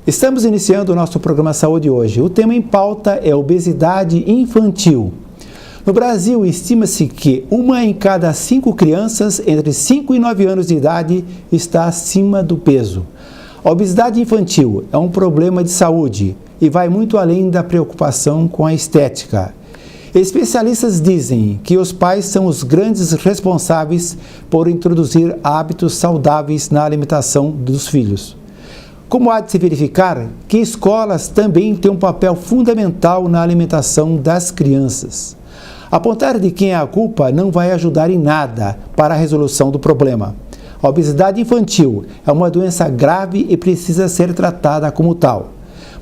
Estamos iniciando o nosso programa Saúde hoje. O tema em pauta é obesidade infantil. No Brasil, estima-se que 1 em cada 5 crianças entre 5 e 9 anos de idade está acima do peso. A obesidade infantil é um problema de saúde e vai muito além da preocupação com a estética. Especialistas dizem que os pais são os grandes responsáveis por introduzir hábitos saudáveis na alimentação dos filhos. Como há de se verificar que escolas também têm um papel fundamental na alimentação das crianças. Apontar de quem é a culpa não vai ajudar em nada para a resolução do problema. A obesidade infantil é uma doença grave e precisa ser tratada como tal.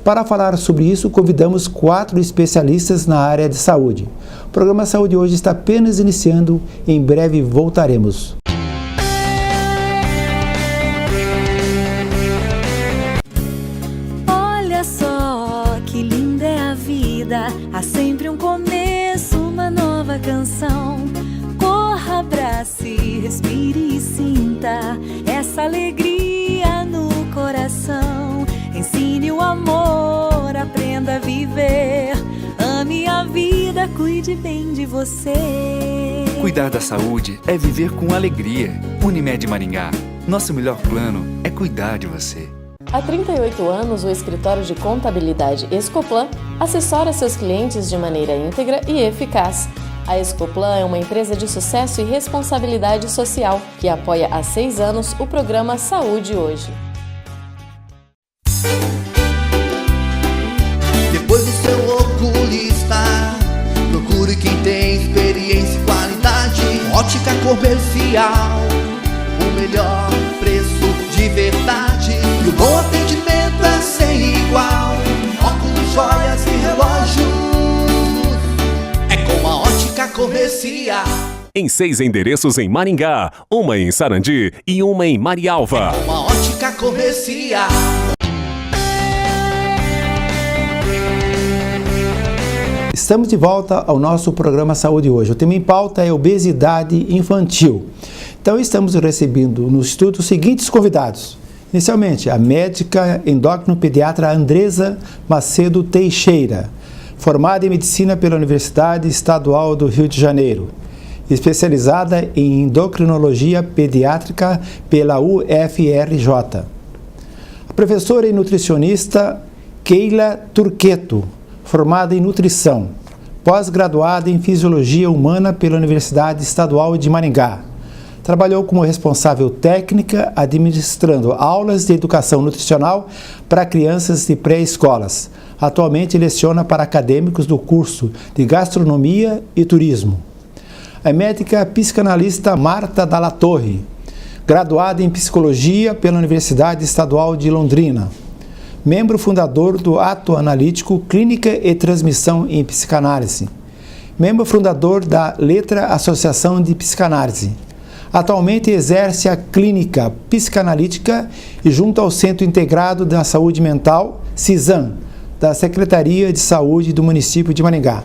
Para falar sobre isso, convidamos 4 especialistas na área de saúde. O programa Saúde hoje está apenas iniciando, em breve voltaremos. Olha só que linda é a vida, há sempre um começo, uma nova canção. Corra, abrace, respire e sinta essa alegria no coração. Ensine o amor, aprenda a viver. Ame a vida, cuide bem de você. Cuidar da saúde é viver com alegria. Unimed Maringá, nosso melhor plano é cuidar de você. Há 38 anos, o escritório de contabilidade Escoplan assessora seus clientes de maneira íntegra e eficaz. A Escoplan é uma empresa de sucesso e responsabilidade social que apoia há 6 anos o programa Saúde Hoje. Depois do seu oculista, procure quem tem experiência e qualidade. Ótica Comercial, o melhor preço de verdade. E o bom atendimento é sem igual. Óculos, joias e relógios, é com a Ótica Comercial. Em 6 endereços em Maringá, uma em Sarandi e uma em Marialva. É com a Ótica Comercial. Estamos de volta ao nosso programa Saúde hoje. O tema em pauta é obesidade infantil. Então, estamos recebendo no estúdio os seguintes convidados. Inicialmente, a médica endócrino-pediatra Andresa Macedo Teixeira, formada em medicina pela Universidade Estadual do Rio de Janeiro, especializada em endocrinologia pediátrica pela UFRJ. A professora e nutricionista Keila Turqueto, formada em nutrição, pós-graduada em fisiologia humana pela Universidade Estadual de Maringá. Trabalhou como responsável técnica, administrando aulas de educação nutricional para crianças de pré-escolas. Atualmente leciona para acadêmicos do curso de gastronomia e turismo. A médica psicanalista Marta Dalla Torre, graduada em psicologia pela Universidade Estadual de Londrina. Membro fundador do Ato Analítico Clínica e Transmissão em Psicanálise. Membro fundador da Letra Associação de Psicanálise. Atualmente exerce a clínica psicanalítica e junto ao Centro Integrado da Saúde Mental, CISAM, da Secretaria de Saúde do município de Maringá.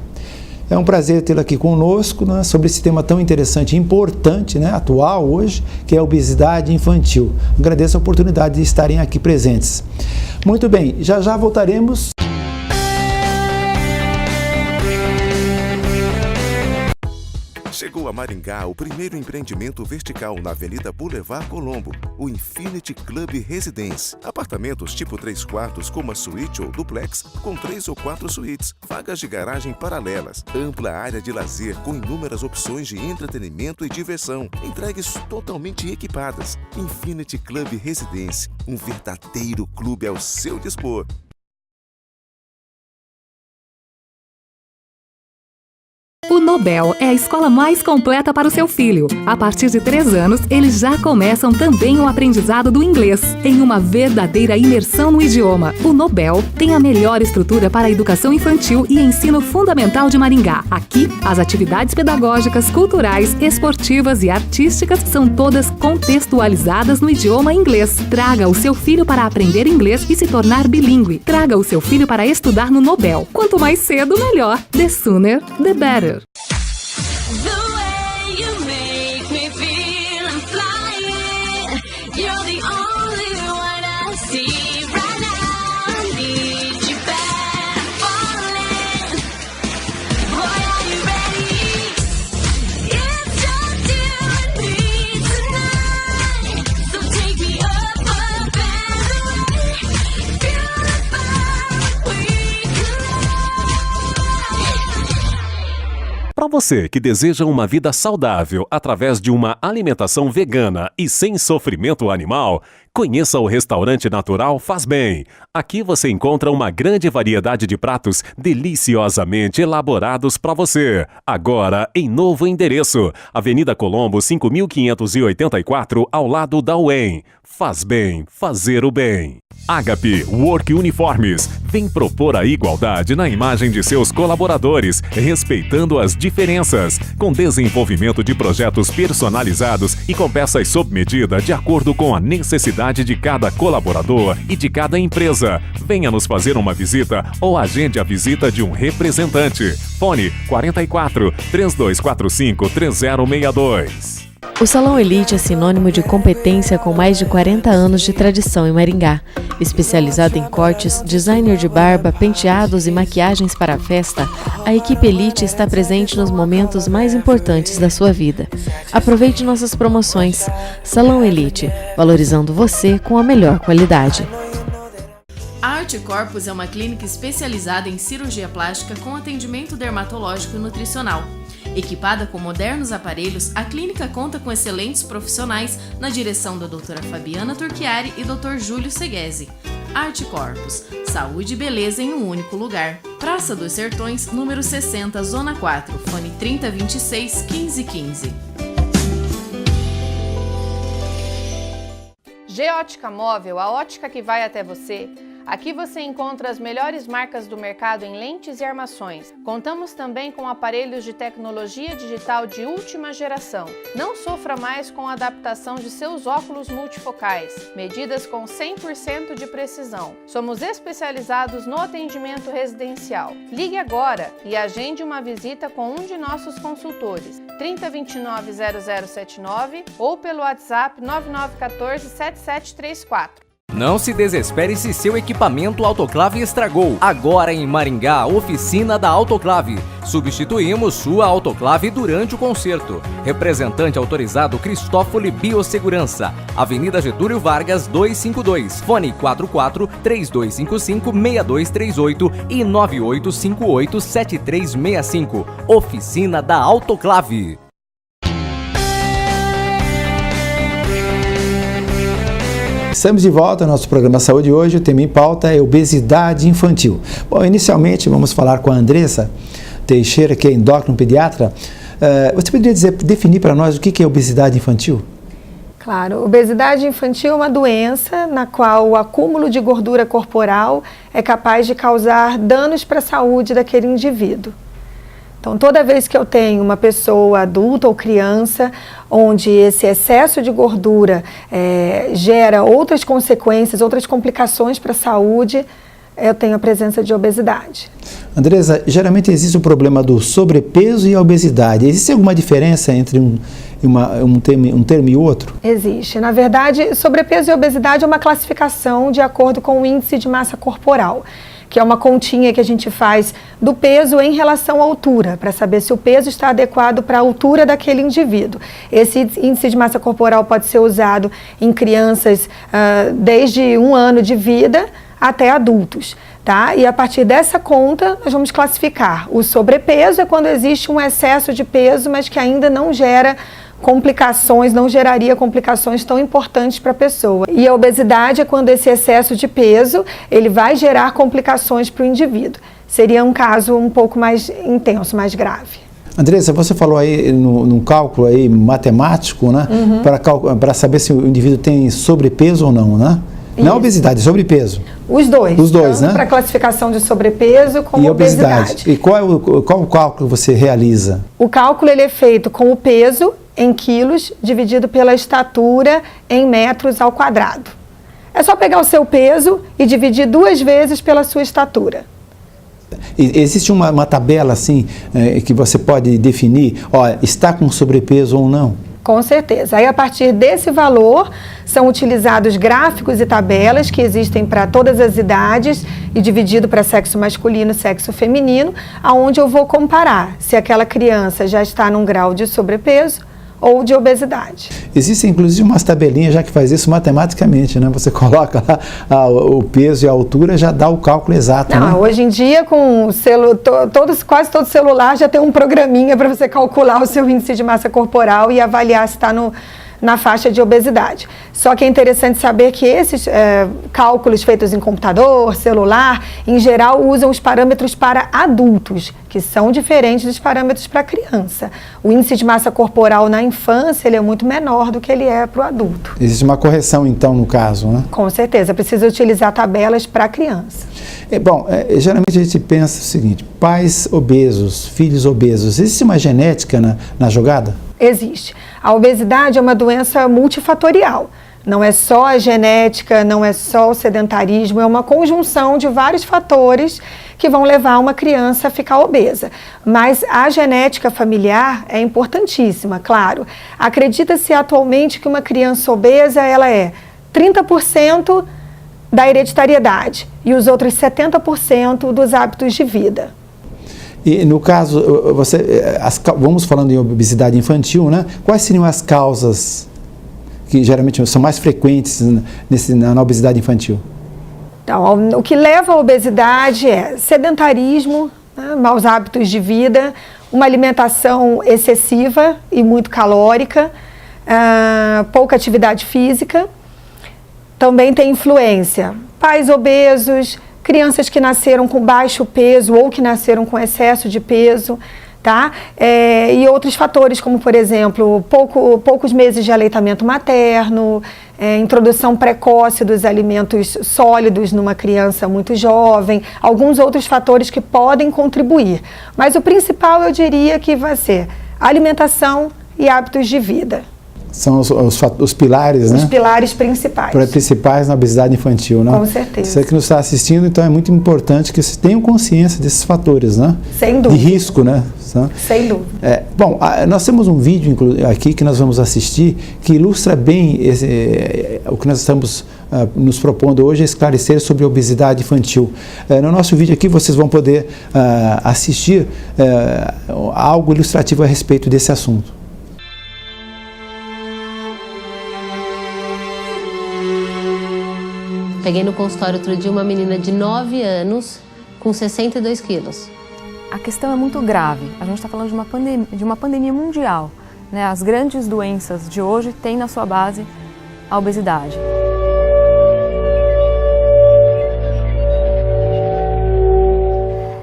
É um prazer tê-la aqui conosco, né, sobre esse tema tão interessante e importante, né, atual hoje, que é a obesidade infantil. Agradeço a oportunidade de estarem aqui presentes. Muito bem, já voltaremos. Chegou a Maringá o primeiro empreendimento vertical na Avenida Boulevard Colombo, o Infinity Club Residence. Apartamentos tipo 3 quartos com uma suíte ou duplex com 3 ou 4 suítes, vagas de garagem paralelas, ampla área de lazer com inúmeras opções de entretenimento e diversão, entregues totalmente equipadas. Infinity Club Residence, um verdadeiro clube ao seu dispor. O Nobel é a escola mais completa para o seu filho. A partir de 3 anos, eles já começam também o aprendizado do inglês, em uma verdadeira imersão no idioma. O Nobel tem a melhor estrutura para a educação infantil e ensino fundamental de Maringá. Aqui, as atividades pedagógicas, culturais, esportivas e artísticas são todas contextualizadas no idioma inglês. Traga o seu filho para aprender inglês e se tornar bilíngue. Traga o seu filho para estudar no Nobel. Quanto mais cedo, melhor. The sooner, the better. Para você que deseja uma vida saudável através de uma alimentação vegana e sem sofrimento animal, conheça o restaurante natural Faz Bem. Aqui você encontra uma grande variedade de pratos deliciosamente elaborados para você. Agora em novo endereço, Avenida Colombo 5584, ao lado da UEM. Faz Bem, fazer o bem. Agape Work Uniformes vem propor a igualdade na imagem de seus colaboradores, respeitando as diferenças, com desenvolvimento de projetos personalizados e com peças sob medida de acordo com a necessidade de cada colaborador e de cada empresa. Venha nos fazer uma visita ou agende a visita de um representante. Fone 44 3245 3062. O Salão Elite é sinônimo de competência com mais de 40 anos de tradição em Maringá. Especializado em cortes, designer de barba, penteados e maquiagens para a festa, a equipe Elite está presente nos momentos mais importantes da sua vida. Aproveite nossas promoções. Salão Elite, valorizando você com a melhor qualidade. A Arte Corpus é uma clínica especializada em cirurgia plástica com atendimento dermatológico e nutricional. Equipada com modernos aparelhos, a clínica conta com excelentes profissionais na direção da doutora Fabiana Turchiari e Dr. Júlio Seguesi. Arte Corpus, saúde e beleza em um único lugar. Praça dos Sertões, número 60, Zona 4, fone 3026 1515. G-Ótica Móvel, a ótica que vai até você. Aqui você encontra as melhores marcas do mercado em lentes e armações. Contamos também com aparelhos de tecnologia digital de última geração. Não sofra mais com a adaptação de seus óculos multifocais, medidas com 100% de precisão. Somos especializados no atendimento residencial. Ligue agora e agende uma visita com um de nossos consultores, 3029-0079 ou pelo WhatsApp 9914-7734. Não se desespere se seu equipamento autoclave estragou. Agora em Maringá, oficina da Autoclave. Substituímos sua autoclave durante o conserto. Representante autorizado Cristófoli Biossegurança. Avenida Getúlio Vargas 252. Fone 44-3255-6238 e 9858-7365. Oficina da Autoclave. Estamos de volta ao nosso programa Saúde hoje. O tema em pauta é obesidade infantil. Bom, inicialmente vamos falar com a Andressa Teixeira, que é endócrino pediatra. Você poderia definir para nós o que é obesidade infantil? Claro, obesidade infantil é uma doença na qual o acúmulo de gordura corporal é capaz de causar danos para a saúde daquele indivíduo. Então, toda vez que eu tenho uma pessoa adulta ou criança, onde esse excesso de gordura gera outras consequências, outras complicações para a saúde, eu tenho a presença de obesidade. Andressa, geralmente existe o problema do sobrepeso e a obesidade. Existe alguma diferença entre um termo e outro? Existe. Na verdade, sobrepeso e obesidade é uma classificação de acordo com o índice de massa corporal, que é uma continha que a gente faz do peso em relação à altura, para saber se o peso está adequado para a altura daquele indivíduo. Esse índice de massa corporal pode ser usado em crianças desde 1 ano de vida até adultos, tá? E a partir dessa conta, nós vamos classificar. O sobrepeso é quando existe um excesso de peso, mas que ainda não gera complicações, não geraria complicações tão importantes para a pessoa. E a obesidade é quando esse excesso de peso, ele vai gerar complicações para o indivíduo. Seria um caso um pouco mais intenso, mais grave. Andressa, você falou aí num cálculo aí matemático, né? Para saber se o indivíduo tem sobrepeso ou não, né? Isso. Não sobrepeso, sobrepeso. Os dois. Os dois, né? Para classificação de sobrepeso como e obesidade. E qual o cálculo que você realiza? O cálculo ele é feito com o peso em quilos dividido pela estatura em metros ao quadrado. É só pegar o seu peso e dividir 2 vezes pela sua estatura. Existe uma tabela assim que você pode definir, está com sobrepeso ou não? Com certeza. Aí, a partir desse valor, são utilizados gráficos e tabelas que existem para todas as idades e dividido para sexo masculino e sexo feminino, aonde eu vou comparar se aquela criança já está num grau de sobrepeso ou de obesidade. Existem inclusive umas tabelinhas já que faz isso matematicamente, né? Você coloca lá o peso e a altura, já dá o cálculo exato. Não, né? Hoje em dia, com quase todo celular já tem um programinha para você calcular o seu índice de massa corporal e avaliar se está na faixa de obesidade. Só que é interessante saber que esses cálculos feitos em computador, celular, em geral usam os parâmetros para adultos, que são diferentes dos parâmetros para criança. O índice de massa corporal na infância ele é muito menor do que ele é para o adulto. Existe uma correção então no caso, né? Com certeza, precisa utilizar tabelas para criança. Geralmente a gente pensa o seguinte, pais obesos, filhos obesos, existe uma genética na jogada? Existe. A obesidade é uma doença multifatorial. Não é só a genética, não é só o sedentarismo, é uma conjunção de vários fatores que vão levar uma criança a ficar obesa. Mas a genética familiar é importantíssima, claro. Acredita-se atualmente que uma criança obesa ela é 30% da hereditariedade e os outros 70% dos hábitos de vida. E no caso, vamos falando em obesidade infantil, né? Quais seriam as causas que geralmente são mais frequentes na obesidade infantil? Então, o que leva à obesidade é sedentarismo, né, maus hábitos de vida, uma alimentação excessiva e muito calórica, pouca atividade física. Também tem influência, pais obesos, crianças que nasceram com baixo peso ou que nasceram com excesso de peso, tá? E outros fatores, como, por exemplo, poucos meses de aleitamento materno, introdução precoce dos alimentos sólidos numa criança muito jovem, alguns outros fatores que podem contribuir. Mas o principal, eu diria que vai ser alimentação e hábitos de vida. São os pilares, né? Os pilares principais. Principais na obesidade infantil, né? Com certeza. Você que nos está assistindo, então é muito importante que vocês tenham consciência desses fatores, né? Sem dúvida. De risco, né? Sem dúvida. Nós temos um vídeo aqui que nós vamos assistir que ilustra bem o que nós estamos nos propondo hoje, esclarecer sobre a obesidade infantil. No nosso vídeo aqui vocês vão poder assistir algo ilustrativo a respeito desse assunto. Peguei no consultório outro dia uma menina de 9 anos com 62 quilos. A questão é muito grave. A gente está falando de uma pandemia mundial, né? As grandes doenças de hoje têm na sua base a obesidade.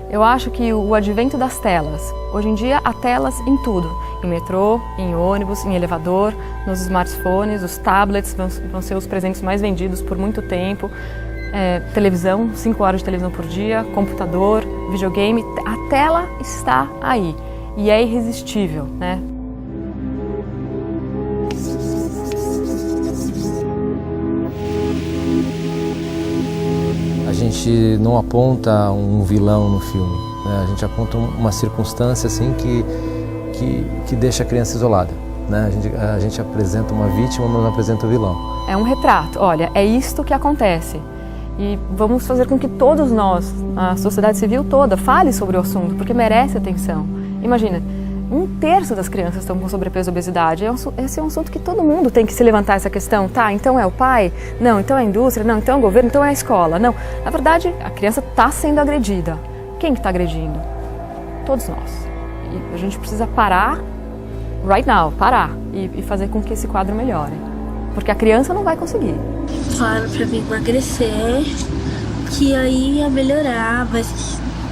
Eu acho que o advento das telas, hoje em dia há telas em tudo, em metrô, em ônibus, em elevador, nos smartphones, os tablets vão ser os presentes mais vendidos por muito tempo, televisão, 5 horas de televisão por dia, computador, videogame, a tela está aí e é irresistível, né? A gente não aponta um vilão no filme, né? A gente aponta uma circunstância assim que deixa a criança isolada, né? A gente apresenta uma vítima, mas não apresenta o vilão. É um retrato, olha, é isto que acontece. E vamos fazer com que todos nós, a sociedade civil toda, fale sobre o assunto, porque merece atenção. Imagina, 1/3 das crianças estão com sobrepeso e obesidade. Esse é um assunto que todo mundo tem que se levantar essa questão. Tá, então é o pai? Não, então é a indústria? Não, então é o governo? Então é a escola? Não, na verdade, a criança está sendo agredida. Quem que está agredindo? Todos nós. E a gente precisa parar, right now, parar e fazer com que esse quadro melhore. Porque a criança não vai conseguir. Falaram pra mim emagrecer, que aí ia melhorar, mas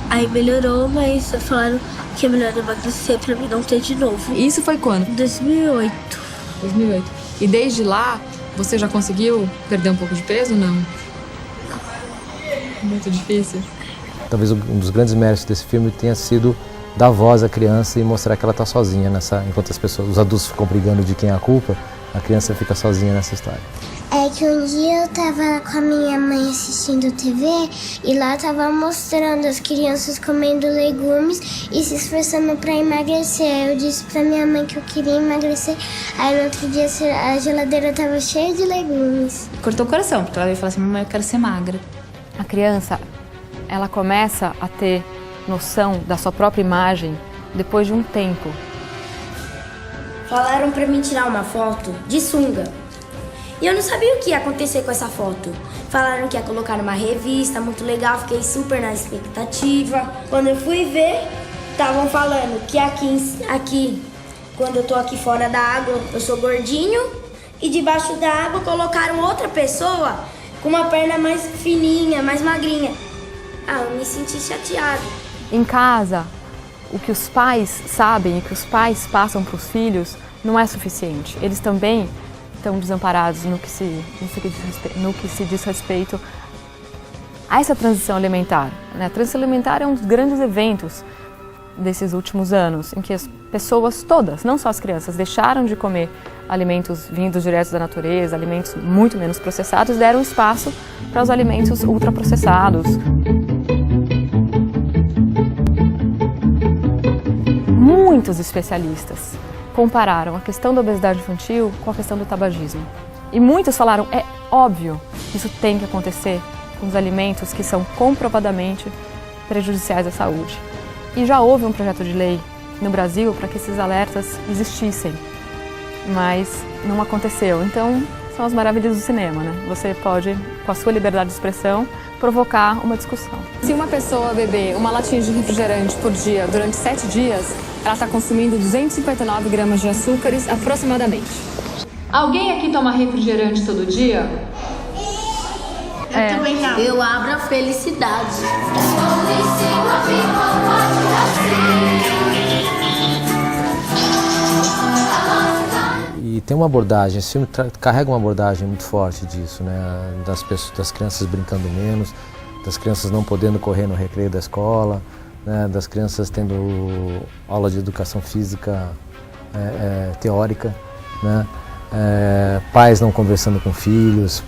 aí melhorou, mas falaram que é melhor emagrecer pra mim não ter de novo. Isso foi quando? 2008. 2008. E desde lá, você já conseguiu perder um pouco de peso ou não? Muito difícil. Talvez um dos grandes méritos desse filme tenha sido dar voz à criança e mostrar que ela está sozinha enquanto os adultos ficam brigando de quem é a culpa, a criança fica sozinha nessa história. É que um dia eu tava com a minha mãe assistindo TV e lá tava mostrando as crianças comendo legumes e se esforçando pra emagrecer. Eu disse pra minha mãe que eu queria emagrecer, aí no outro dia a geladeira tava cheia de legumes. Cortou o coração, porque ela veio falar assim, mamãe, eu quero ser magra. A criança, ela começa a ter noção da sua própria imagem depois de um tempo. falaram pra mim tirar uma foto de sunga. E eu não sabia o que ia acontecer com essa foto. Falaram que ia colocar numa revista, muito legal, fiquei super na expectativa. Quando eu fui ver, estavam falando que aqui, quando eu tô aqui fora da água, eu sou gordinho. E debaixo da água colocaram outra pessoa com uma perna mais fininha, mais magrinha. Eu me senti chateada. Em casa, o que os pais sabem e que os pais passam para os filhos não é suficiente. Eles também estão desamparados no que se diz respeito a essa transição alimentar. A transição alimentar é um dos grandes eventos desses últimos anos, em que as pessoas todas, não só as crianças, deixaram de comer alimentos vindos diretos da natureza, alimentos muito menos processados, deram espaço para os alimentos ultraprocessados. Muitos especialistas compararam a questão da obesidade infantil com a questão do tabagismo. E muitos falaram, é óbvio que isso tem que acontecer com os alimentos que são comprovadamente prejudiciais à saúde. E já houve um projeto de lei no Brasil para que esses alertas existissem, mas não aconteceu. Então, são as maravilhas do cinema, né? Você pode, com a sua liberdade de expressão, provocar uma discussão. Se uma pessoa beber uma latinha de refrigerante por dia durante 7 dias, ela está consumindo 259 gramas de açúcares aproximadamente. Alguém aqui toma refrigerante todo dia? Eu também não. Eu abro a felicidade. E tem uma abordagem, esse filme carrega uma abordagem muito forte disso, né? Das crianças brincando menos, das crianças não podendo correr no recreio da escola, né? Das crianças tendo aula de educação física teórica, né? Pais não conversando com filhos,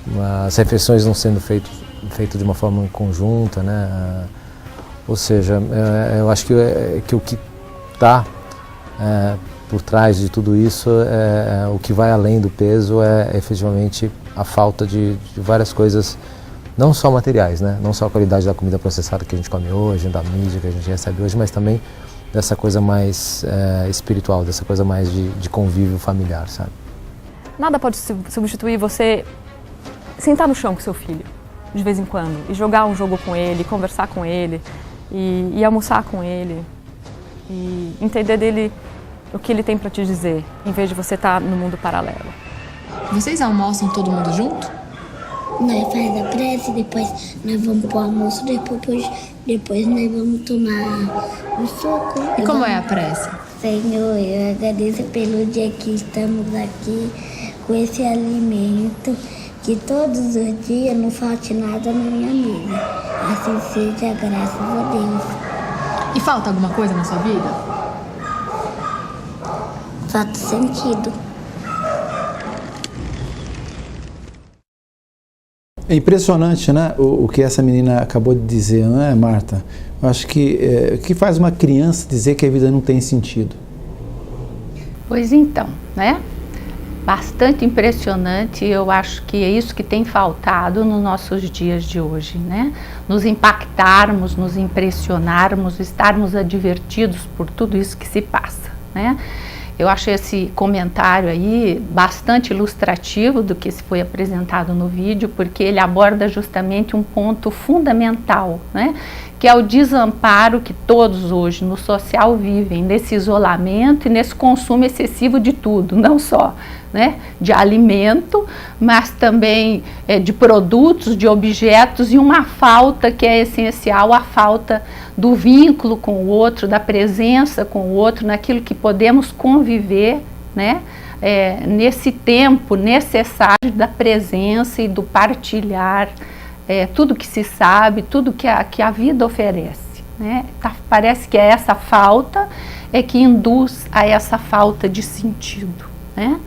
as refeições não sendo feitas de uma forma conjunta, né? Ou seja, eu acho que o que está por trás de tudo isso, o que vai além do peso é efetivamente a falta de várias coisas, não só materiais, né? Não só a qualidade da comida processada que a gente come hoje, da mídia que a gente recebe hoje, mas também dessa coisa mais espiritual, dessa coisa mais de convívio familiar, sabe? Nada pode substituir você sentar no chão com seu filho, de vez em quando, e jogar um jogo com ele, conversar com ele, e almoçar com ele, e entender dele o que ele tem para te dizer, em vez de você estar no mundo paralelo. Vocês almoçam todo mundo junto? Nós faz a prece, depois nós vamos pro almoço, depois nós vamos tomar um suco. E como é a prece? Senhor, eu agradeço pelo dia que estamos aqui com esse alimento, que todos os dias não falte nada na minha mesa. Assim seja, graças a Deus. E falta alguma coisa na sua vida? Falta sentido. É impressionante, né, o que essa menina acabou de dizer, não é, Marta? Eu acho que o que faz uma criança dizer que a vida não tem sentido? Pois então, né? Bastante impressionante, eu acho que é isso que tem faltado nos nossos dias de hoje, né? Nos impactarmos, nos impressionarmos, estarmos advertidos por tudo isso que se passa, né? Eu acho esse comentário aí bastante ilustrativo do que foi apresentado no vídeo, porque ele aborda justamente um ponto fundamental, né? Que é o desamparo que todos hoje no social vivem, nesse isolamento e nesse consumo excessivo de tudo, não só, né, de alimento, mas também de produtos, de objetos, e uma falta que é essencial, a falta do vínculo com o outro, da presença com o outro, naquilo que podemos conviver, né, nesse tempo necessário da presença e do partilhar, tudo que se sabe, tudo que a vida oferece, né? Parece que é essa falta que induz a essa falta de sentido, né?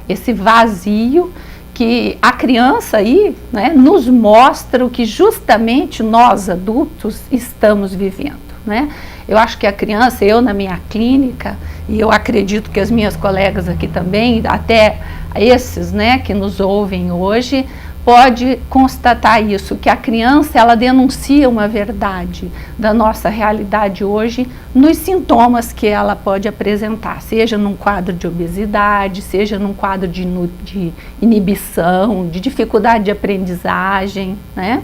Esse vazio que a criança aí, né, nos mostra o que justamente nós adultos estamos vivendo, né? Eu acho que a criança, eu na minha clínica, e eu acredito que as minhas colegas aqui também, até esses, né, que nos ouvem hoje, pode constatar isso, que a criança ela denuncia uma verdade da nossa realidade hoje nos sintomas que ela pode apresentar, seja num quadro de obesidade, seja num quadro de inibição, de dificuldade de aprendizagem, né?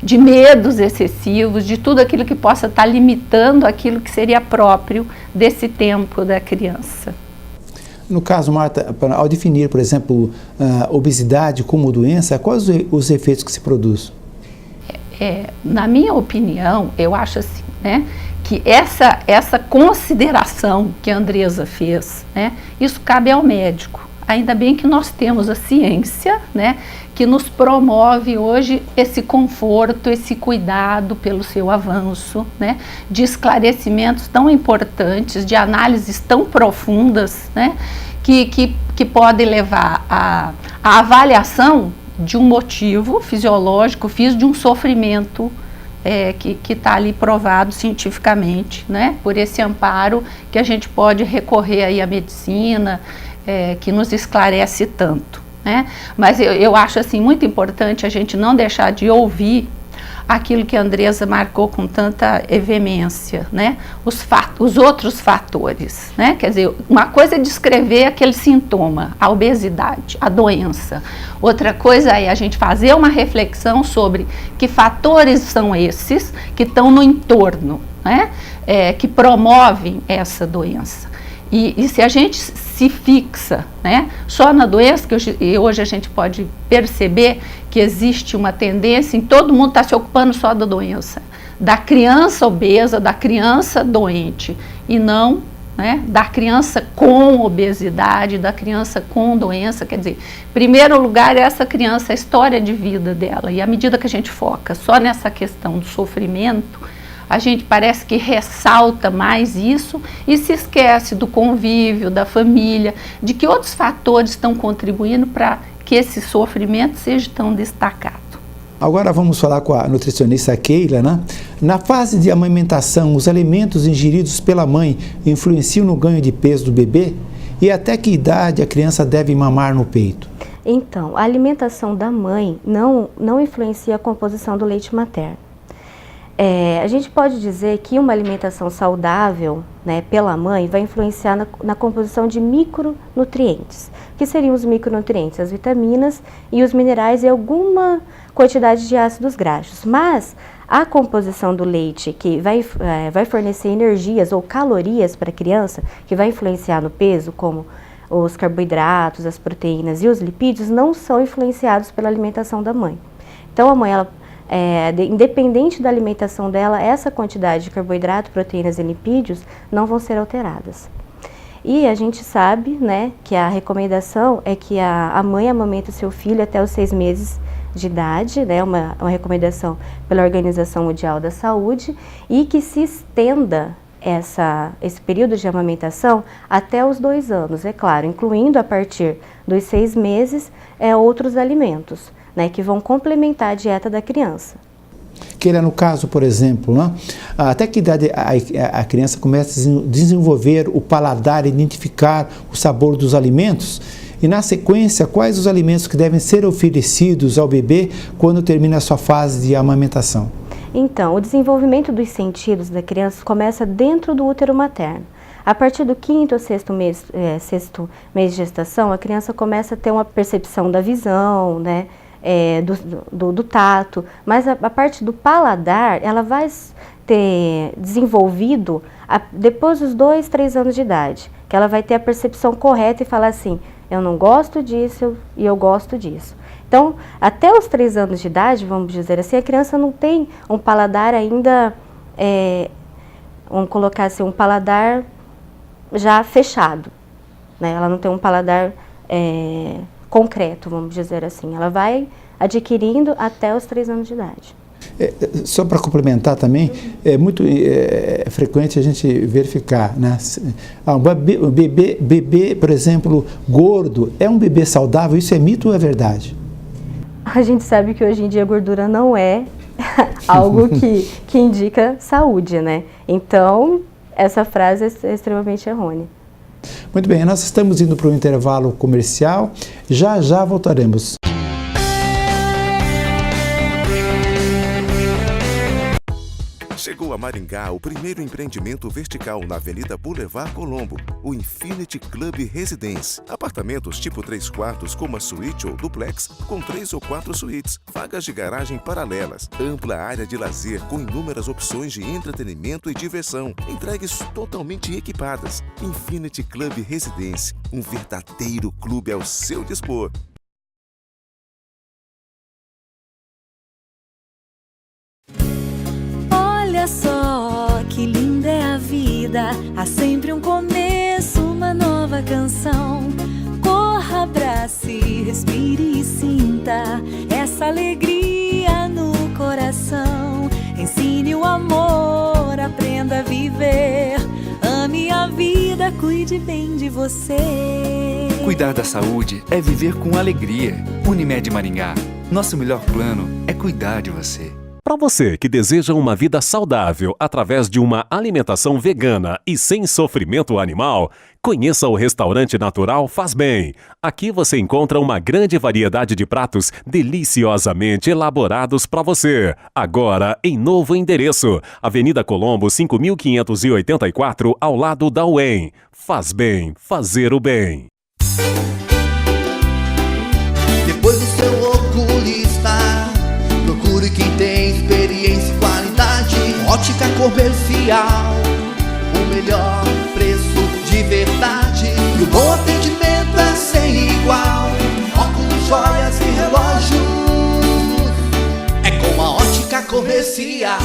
De medos excessivos, de tudo aquilo que possa estar limitando aquilo que seria próprio desse tempo da criança. No caso, Marta, ao definir, por exemplo, a obesidade como doença, quais os efeitos que se produz? Na minha opinião, eu acho assim, né, que essa consideração que a Andresa fez, né, isso cabe ao médico. Ainda bem que nós temos a ciência, né, que nos promove hoje esse conforto, esse cuidado pelo seu avanço, né, de esclarecimentos tão importantes, de análises tão profundas, né, que podem levar à avaliação de um motivo fisiológico, de um sofrimento que está ali provado cientificamente, né, por esse amparo que a gente pode recorrer aí à medicina, que nos esclarece tanto, né? Mas eu acho assim muito importante a gente não deixar de ouvir aquilo que a Andresa marcou com tanta veemência, né? Os outros fatores, né? Quer dizer, uma coisa é descrever aquele sintoma, a obesidade, a doença. Outra coisa é a gente fazer uma reflexão sobre que fatores são esses que estão no entorno, né? Que promovem essa doença. E se a gente se fixa, né, só na doença, que hoje a gente pode perceber que existe uma tendência em todo mundo estar se ocupando só da doença, da criança obesa, da criança doente, e não, né, da criança com obesidade, da criança com doença. Quer dizer, em primeiro lugar, essa criança, a história de vida dela, e à medida que a gente foca só nessa questão do sofrimento, a gente parece que ressalta mais isso e se esquece do convívio, da família, de que outros fatores estão contribuindo para que esse sofrimento seja tão destacado. Agora vamos falar com a nutricionista Keila, né? Na fase de amamentação, os alimentos ingeridos pela mãe influenciam no ganho de peso do bebê? E até que idade a criança deve mamar no peito? Então, a alimentação da mãe não influencia a composição do leite materno. A gente pode dizer que uma alimentação saudável, né, pela mãe vai influenciar na composição de micronutrientes. Que seriam os micronutrientes? As vitaminas e os minerais e alguma quantidade de ácidos graxos. Mas a composição do leite, que vai fornecer energias ou calorias para a criança, que vai influenciar no peso, como os carboidratos, as proteínas e os lipídios, não são influenciados pela alimentação da mãe. Então a mãe, independente da alimentação dela, essa quantidade de carboidrato, proteínas e lipídios não vão ser alteradas. E a gente sabe, né, que a recomendação é que a mãe amamenta o seu filho até os 6 meses de idade, né, uma recomendação pela Organização Mundial da Saúde, e que se estenda esse período de amamentação até os 2 anos, é claro, incluindo a partir dos 6 meses outros alimentos, né, que vão complementar a dieta da criança. Keila, no caso, por exemplo, né, até que idade a criança começa a desenvolver o paladar, identificar o sabor dos alimentos? E na sequência, quais os alimentos que devem ser oferecidos ao bebê quando termina a sua fase de amamentação? Então, o desenvolvimento dos sentidos da criança começa dentro do útero materno. A partir do 5º ou 6º mês de gestação, a criança começa a ter uma percepção da visão, né, do tato, mas a parte do paladar, ela vai ter desenvolvido depois dos 2, 3 anos de idade, que ela vai ter a percepção correta e falar assim, eu não gosto disso e eu gosto disso. Então, até os 3 anos de idade, vamos dizer assim, a criança não tem um paladar ainda, vamos colocar assim, um paladar já fechado, né? Ela não tem um paladar concreto, vamos dizer assim. Ela vai adquirindo até os 3 anos de idade. Só para complementar também, é muito frequente a gente verificar, né? Um bebê, por exemplo, gordo, é um bebê saudável? Isso é mito ou é verdade? A gente sabe que hoje em dia a gordura não é algo que indica saúde, né? Então, essa frase é extremamente errônea. Muito bem, nós estamos indo para um intervalo comercial, já voltaremos. Chegou a Maringá o primeiro empreendimento vertical na Avenida Boulevard Colombo, o Infinity Club Residence. Apartamentos tipo 3 quartos com uma suíte ou duplex, com 3 ou 4 suítes, vagas de garagem paralelas, ampla área de lazer com inúmeras opções de entretenimento e diversão, entregues totalmente equipadas. Infinity Club Residence, um verdadeiro clube ao seu dispor. Olha só que linda é a vida, há sempre um começo, uma nova canção. Corra, abrace, respire e sinta essa alegria no coração. Ensine o amor, aprenda a viver, ame a vida, cuide bem de você. Cuidar da saúde é viver com alegria. Unimed Maringá, nosso melhor plano é cuidar de você. Para você que deseja uma vida saudável através de uma alimentação vegana e sem sofrimento animal, conheça o restaurante natural Faz Bem. Aqui você encontra uma grande variedade de pratos deliciosamente elaborados para você. Agora em novo endereço, Avenida Colombo 5584, ao lado da UEM. Faz Bem, fazer o bem. Depois do seu oculista, procure quem tem experiência e qualidade. Ótica comercial, o melhor preço de verdade. E o bom atendimento é sem igual. Óculos, joias e relógios, é com a Ótica Comercial.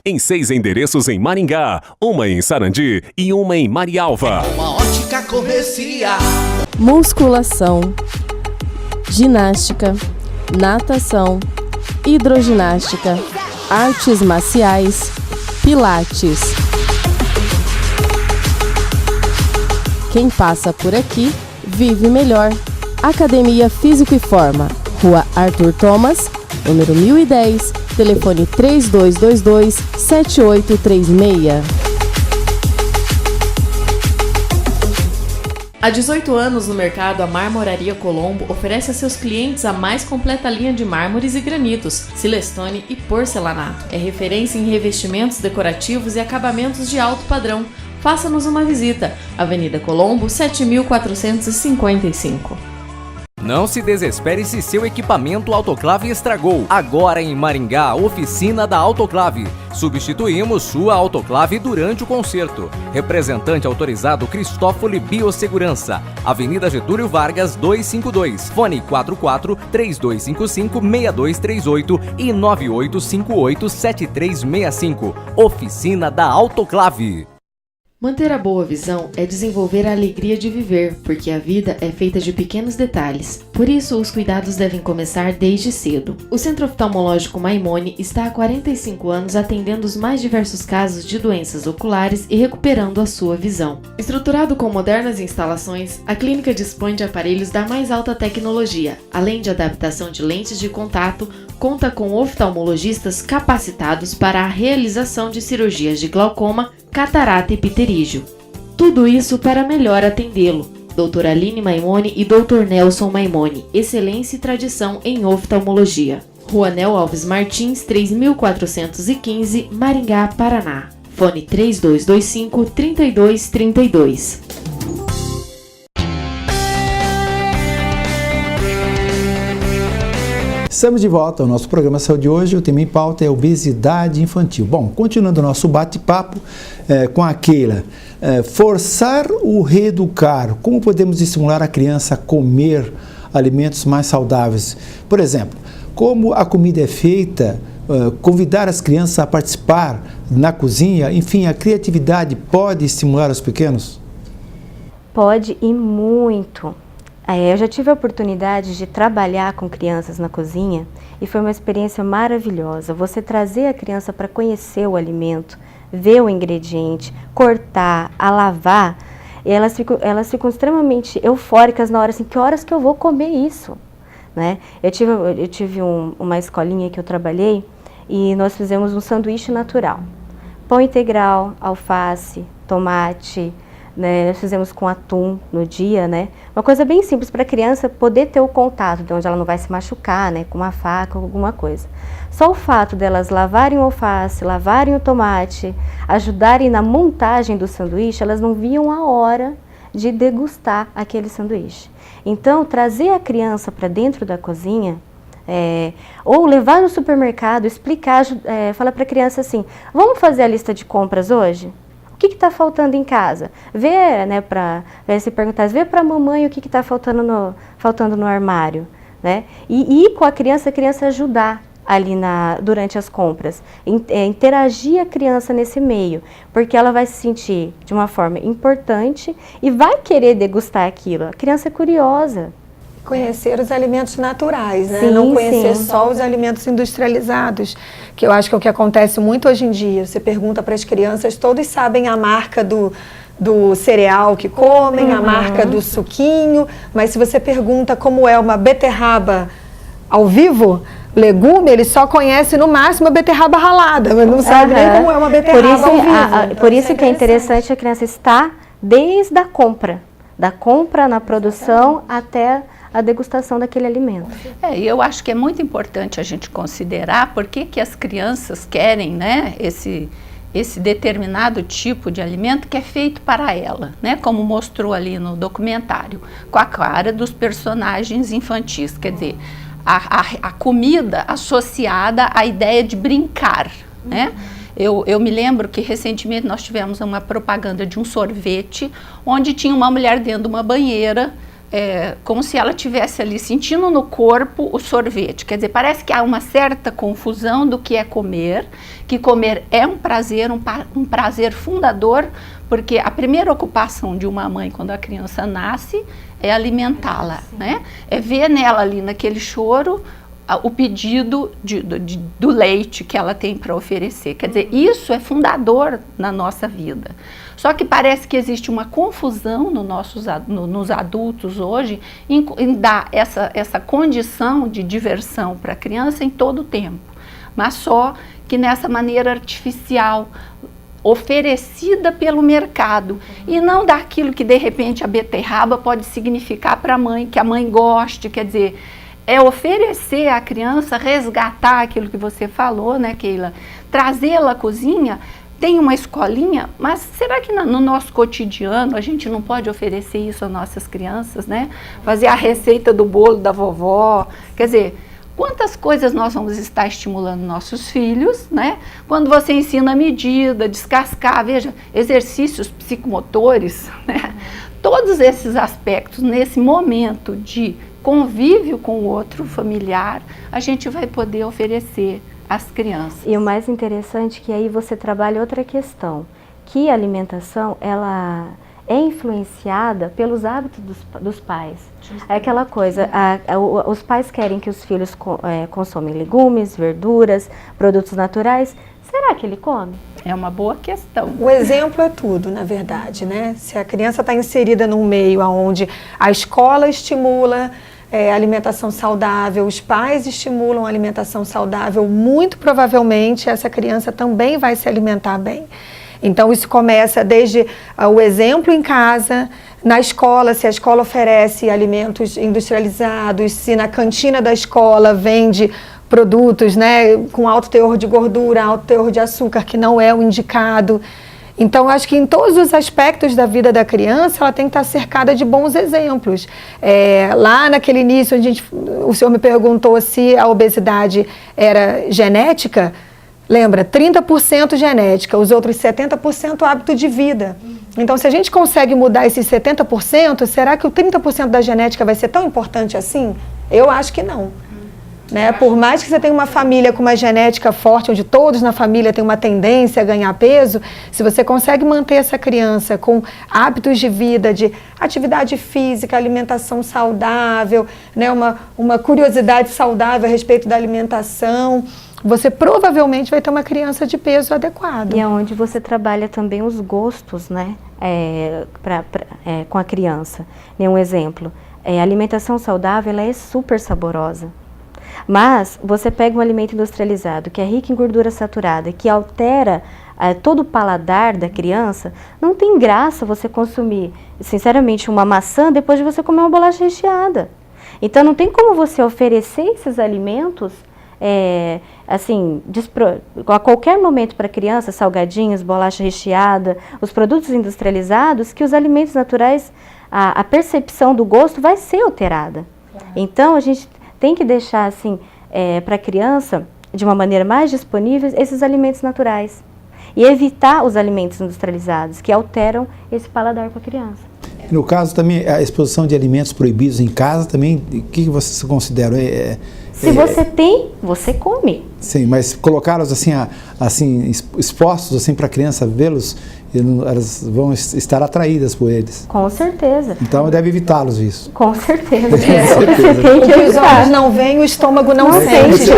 Em 6 endereços em Maringá, uma em Sarandi e uma em Marialva. É com a Ótica Comercial. Musculação, ginástica, natação, hidroginástica, artes marciais, pilates. Quem passa por aqui vive melhor. Academia Físico e Forma, Rua Arthur Thomas, número 1010, telefone 3222-7836. Há 18 anos no mercado, a Marmoraria Colombo oferece a seus clientes a mais completa linha de mármores e granitos, silestone e porcelanato. É referência em revestimentos decorativos e acabamentos de alto padrão. Faça-nos uma visita. Avenida Colombo, 7455. Não se desespere se seu equipamento autoclave estragou. Agora em Maringá, oficina da autoclave. Substituímos sua autoclave durante o conserto. Representante autorizado Cristófoli Biossegurança. Avenida Getúlio Vargas 252. Fone 44-3255-6238 e 9858-7365. Oficina da autoclave. Manter a boa visão é desenvolver a alegria de viver, porque a vida é feita de pequenos detalhes. Por isso, os cuidados devem começar desde cedo. O Centro Oftalmológico Maimone está há 45 anos atendendo os mais diversos casos de doenças oculares e recuperando a sua visão. Estruturado com modernas instalações, a clínica dispõe de aparelhos da mais alta tecnologia, além de adaptação de lentes de contato, conta com oftalmologistas capacitados para a realização de cirurgias de glaucoma, catarata e pterígio. Tudo isso para melhor atendê-lo. Doutora Aline Maimone e Dr. Nelson Maimone, excelência e tradição em oftalmologia. Rua Nel Alves Martins, 3415, Maringá, Paraná. Fone 3225-3232. Estamos de volta ao nosso programa Saúde de hoje. O tema em pauta é obesidade infantil. Bom, continuando o nosso bate-papo com a Keila, forçar ou reeducar, como podemos estimular a criança a comer alimentos mais saudáveis? Por exemplo, como a comida é feita, convidar as crianças a participar na cozinha, enfim, a criatividade pode estimular os pequenos? Pode e muito. Eu já tive a oportunidade de trabalhar com crianças na cozinha e foi uma experiência maravilhosa. Você trazer a criança para conhecer o alimento, ver o ingrediente, cortar, a lavar, e elas ficam extremamente eufóricas na hora assim, que horas que eu vou comer isso? Né? Eu tive uma escolinha que eu trabalhei e nós fizemos um sanduíche natural. Pão integral, alface, tomate, né? Nós fizemos com atum no dia, né? Uma coisa bem simples para a criança poder ter o contato, de onde ela não vai se machucar, né? Com uma faca ou alguma coisa. Só o fato delas lavarem o alface, lavarem o tomate, ajudarem na montagem do sanduíche, elas não viam a hora de degustar aquele sanduíche. Então, trazer a criança para dentro da cozinha, ou levar no supermercado, explicar, falar para a criança assim, vamos fazer a lista de compras hoje? O que está faltando em casa? Vê, né, se perguntar, vê para a mamãe o que está faltando no armário, né? E ir com a criança ajudar ali durante as compras, interagir a criança nesse meio, porque ela vai se sentir de uma forma importante e vai querer degustar aquilo. A criança é curiosa. Conhecer os alimentos naturais, né? Sim, Não conhecer só os alimentos industrializados, que eu acho que é o que acontece muito hoje em dia. Você pergunta para as crianças, todos sabem a marca do cereal que comem, a marca do suquinho, mas se você pergunta como é uma beterraba ao vivo, legume, ele só conhece no máximo a beterraba ralada, mas não sabe nem como é uma beterraba ao vivo. Por isso que é interessante a criança estar desde a compra, na produção até a degustação daquele alimento. E eu acho que é muito importante a gente considerar por que as crianças querem, né, esse determinado tipo de alimento que é feito para ela, né, como mostrou ali no documentário, com a cara dos personagens infantis, quer dizer, a comida associada à ideia de brincar, né? Eu me lembro que recentemente nós tivemos uma propaganda de um sorvete, onde tinha uma mulher dentro de uma banheira, como se ela estivesse ali sentindo no corpo o sorvete. Quer dizer, parece que há uma certa confusão do que é comer, que comer é um prazer fundador, porque a primeira ocupação de uma mãe quando a criança nasce é alimentá-la, né? É ver nela ali naquele choro o pedido do leite que ela tem para oferecer. Quer dizer, isso é fundador na nossa vida. Só que parece que existe uma confusão nos adultos hoje em dar essa condição de diversão para a criança em todo o tempo, mas só que nessa maneira artificial, oferecida pelo mercado, e não daquilo que de repente a beterraba pode significar para a mãe, que a mãe goste. Quer dizer, é oferecer à criança, resgatar aquilo que você falou, né, Keila? Trazê-la à cozinha. Tem uma escolinha, mas será que no nosso cotidiano a gente não pode oferecer isso às nossas crianças, né? Fazer a receita do bolo da vovó, quer dizer, quantas coisas nós vamos estar estimulando nossos filhos, né? Quando você ensina a medida, descascar, veja, exercícios psicomotores, né? Todos esses aspectos, nesse momento de convívio com o outro familiar, a gente vai poder oferecer às crianças. E o mais interessante é que aí você trabalha outra questão, que a alimentação, ela é influenciada pelos hábitos dos pais. É aquela coisa, os pais querem que os filhos consomem legumes, verduras, produtos naturais. Será que ele come? É uma boa questão. O exemplo é tudo, na verdade, né? Se a criança está inserida num meio onde a escola estimula alimentação saudável, os pais estimulam a alimentação saudável, muito provavelmente essa criança também vai se alimentar bem. Então isso começa desde o exemplo em casa, na escola, se a escola oferece alimentos industrializados, se na cantina da escola vende produtos, né, com alto teor de gordura, alto teor de açúcar, que não é o indicado. Então, acho que em todos os aspectos da vida da criança, ela tem que estar cercada de bons exemplos. Lá naquele início, o senhor me perguntou se a obesidade era genética. Lembra, 30% genética, os outros 70% hábito de vida. Então, se a gente consegue mudar esses 70%, será que o 30% da genética vai ser tão importante assim? Eu acho que não. Né? Por mais que você tenha uma família com uma genética forte, onde todos na família têm uma tendência a ganhar peso, se você consegue manter essa criança com hábitos de vida, de atividade física, alimentação saudável, né? uma curiosidade saudável a respeito da alimentação, você provavelmente vai ter uma criança de peso adequado. E é onde você trabalha também os gostos, né? Com a criança. Um exemplo, a alimentação saudável ela é super saborosa. Mas você pega um alimento industrializado que é rico em gordura saturada, que altera todo o paladar da criança, não tem graça você consumir, sinceramente, uma maçã depois de você comer uma bolacha recheada. Então não tem como você oferecer esses alimentos assim, a qualquer momento para a criança, salgadinhos, bolacha recheada, os produtos industrializados, que os alimentos naturais, a percepção do gosto vai ser alterada. Então a gente tem que deixar assim, para a criança, de uma maneira mais disponível, esses alimentos naturais. E evitar os alimentos industrializados, que alteram esse paladar para a criança. No caso também, a exposição de alimentos proibidos em casa também, o que vocês consideram? Se você tem, você come. Sim, mas colocá-los assim expostos assim, para a criança vê-los, elas vão estar atraídas por eles. Com certeza. Então deve evitá-los isso. Com certeza. Você tem que os olhos não veem, o estômago não sente.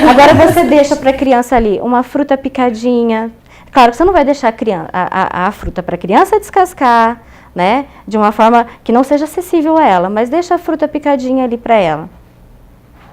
Agora você deixa para a criança ali uma fruta picadinha. Claro que você não vai deixar a fruta para a criança descascar, né? De uma forma que não seja acessível a ela, mas deixa a fruta picadinha ali para ela.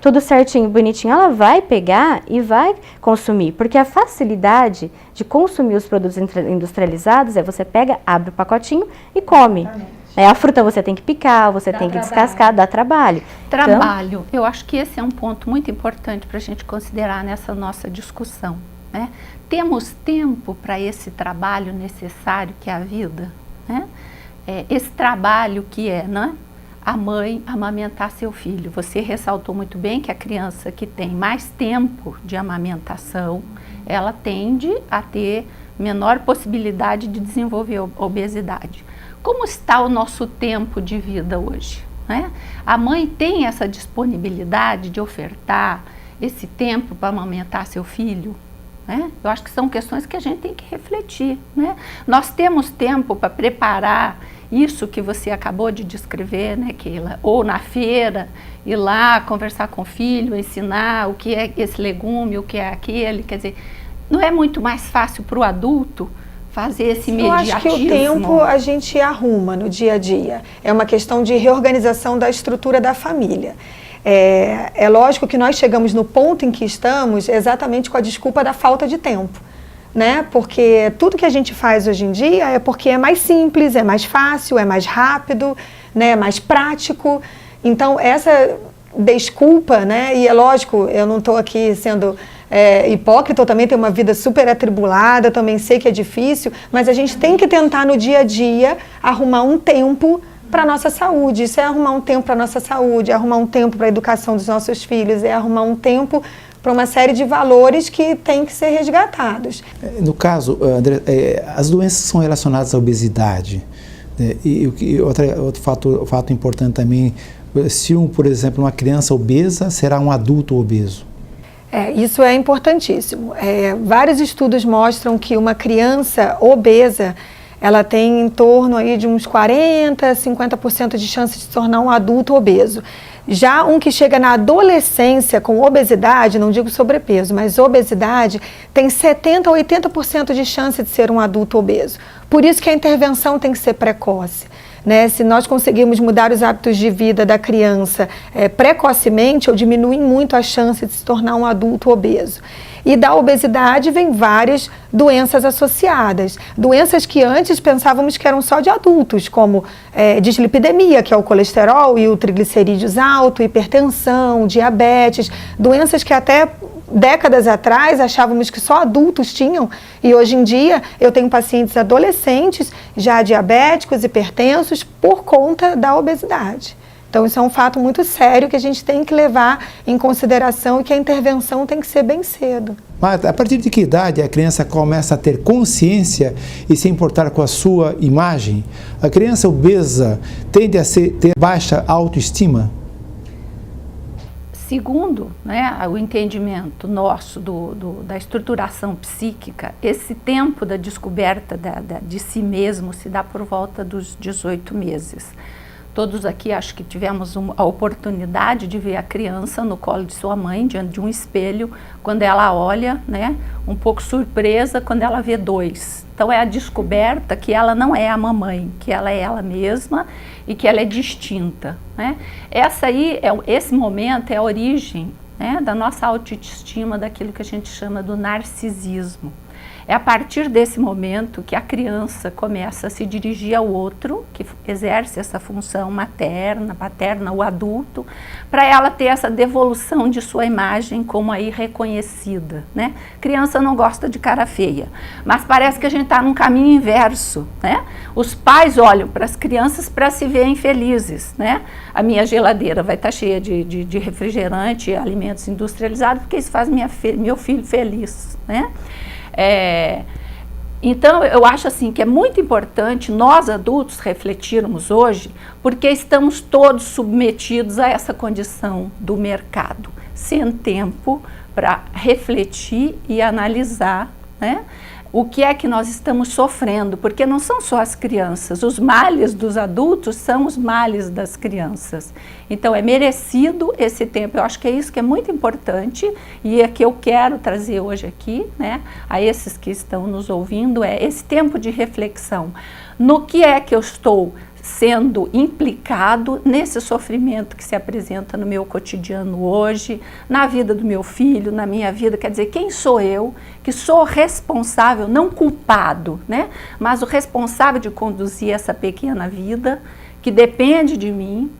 Tudo certinho, bonitinho, ela vai pegar e vai consumir, porque a facilidade de consumir os produtos industrializados é você pega, abre o pacotinho e come. A fruta você tem que picar, você tem que descascar, dá trabalho. Trabalho, eu acho que esse é um ponto muito importante para a gente considerar nessa nossa discussão, né? Temos tempo para esse trabalho necessário que é a vida, né? Esse trabalho que é, né? A mãe amamentar seu filho. Você ressaltou muito bem que a criança que tem mais tempo de amamentação, ela tende a ter menor possibilidade de desenvolver obesidade. Como está o nosso tempo de vida hoje, né? A mãe tem essa disponibilidade de ofertar esse tempo para amamentar seu filho, né? Eu acho que são questões que a gente tem que refletir, né? Nós temos tempo para preparar isso que você acabou de descrever, né, Keila? Ou na feira, ir lá conversar com o filho, ensinar o que é esse legume, o que é aquele, quer dizer, não é muito mais fácil para o adulto fazer esse imediatismo? Eu acho que o tempo a gente arruma no dia a dia. É uma questão de reorganização da estrutura da família. É lógico que nós chegamos no ponto em que estamos exatamente com a desculpa da falta de tempo, né? Porque tudo que a gente faz hoje em dia é porque é mais simples, é mais fácil, é mais rápido, né? É mais prático. Então essa desculpa, né? E é lógico, eu não estou aqui sendo hipócrita, eu também tenho uma vida super atribulada, também sei que é difícil, mas a gente tem que tentar no dia a dia arrumar um tempo para a nossa saúde. Isso é arrumar um tempo para a nossa saúde, é arrumar um tempo para a educação dos nossos filhos, é arrumar um tempo para uma série de valores que têm que ser resgatados. No caso, André, as doenças são relacionadas à obesidade. E outro fato importante também, se por exemplo, uma criança obesa será um adulto obeso. Isso é importantíssimo. Vários estudos mostram que uma criança obesa, ela tem em torno aí de uns 40%, 50% de chance de se tornar um adulto obeso. Já um que chega na adolescência com obesidade, não digo sobrepeso, mas obesidade, tem 70% a 80% de chance de ser um adulto obeso. Por isso que a intervenção tem que ser precoce, né? Se nós conseguirmos mudar os hábitos de vida da criança precocemente, ou diminuir muito a chance de se tornar um adulto obeso. E da obesidade vem várias doenças associadas. Doenças que antes pensávamos que eram só de adultos, como dislipidemia, que é o colesterol e o triglicerídeos alto, hipertensão, diabetes, doenças que até décadas atrás achávamos que só adultos tinham, e hoje em dia eu tenho pacientes adolescentes já diabéticos, hipertensos, por conta da obesidade. Então isso é um fato muito sério que a gente tem que levar em consideração e que a intervenção tem que ser bem cedo. Mas a partir de que idade a criança começa a ter consciência e se importar com a sua imagem? A criança obesa tende a ter baixa autoestima? Segundo, né, o entendimento nosso da estruturação psíquica, esse tempo da descoberta de si mesmo se dá por volta dos 18 meses. Todos aqui acho que tivemos a oportunidade de ver a criança no colo de sua mãe, diante de um espelho, quando ela olha, né, um pouco surpresa quando ela vê dois. Então é a descoberta que ela não é a mamãe, que ela é ela mesma e que ela é distinta, né? Esse momento é a origem, né, da nossa autoestima, daquilo que a gente chama do narcisismo. É a partir desse momento que a criança começa a se dirigir ao outro, que exerce essa função materna, paterna, o adulto, para ela ter essa devolução de sua imagem como aí reconhecida, né? Criança não gosta de cara feia, mas parece que a gente está num caminho inverso, né? Os pais olham para as crianças para se verem felizes, né? A minha geladeira vai estar cheia de refrigerante e alimentos industrializados, porque isso faz meu filho feliz, né? Então, eu acho assim que é muito importante nós adultos refletirmos hoje, porque estamos todos submetidos a essa condição do mercado, sem tempo para refletir e analisar, né, o que é que nós estamos sofrendo, porque não são só as crianças, os males dos adultos são os males das crianças. Então é merecido esse tempo, eu acho que é isso que é muito importante e é que eu quero trazer hoje aqui, né, a esses que estão nos ouvindo, é esse tempo de reflexão. No que é que eu estou sendo implicado nesse sofrimento que se apresenta no meu cotidiano hoje, na vida do meu filho, na minha vida, quer dizer, quem sou eu, que sou responsável, não culpado, né, mas o responsável de conduzir essa pequena vida, que depende de mim,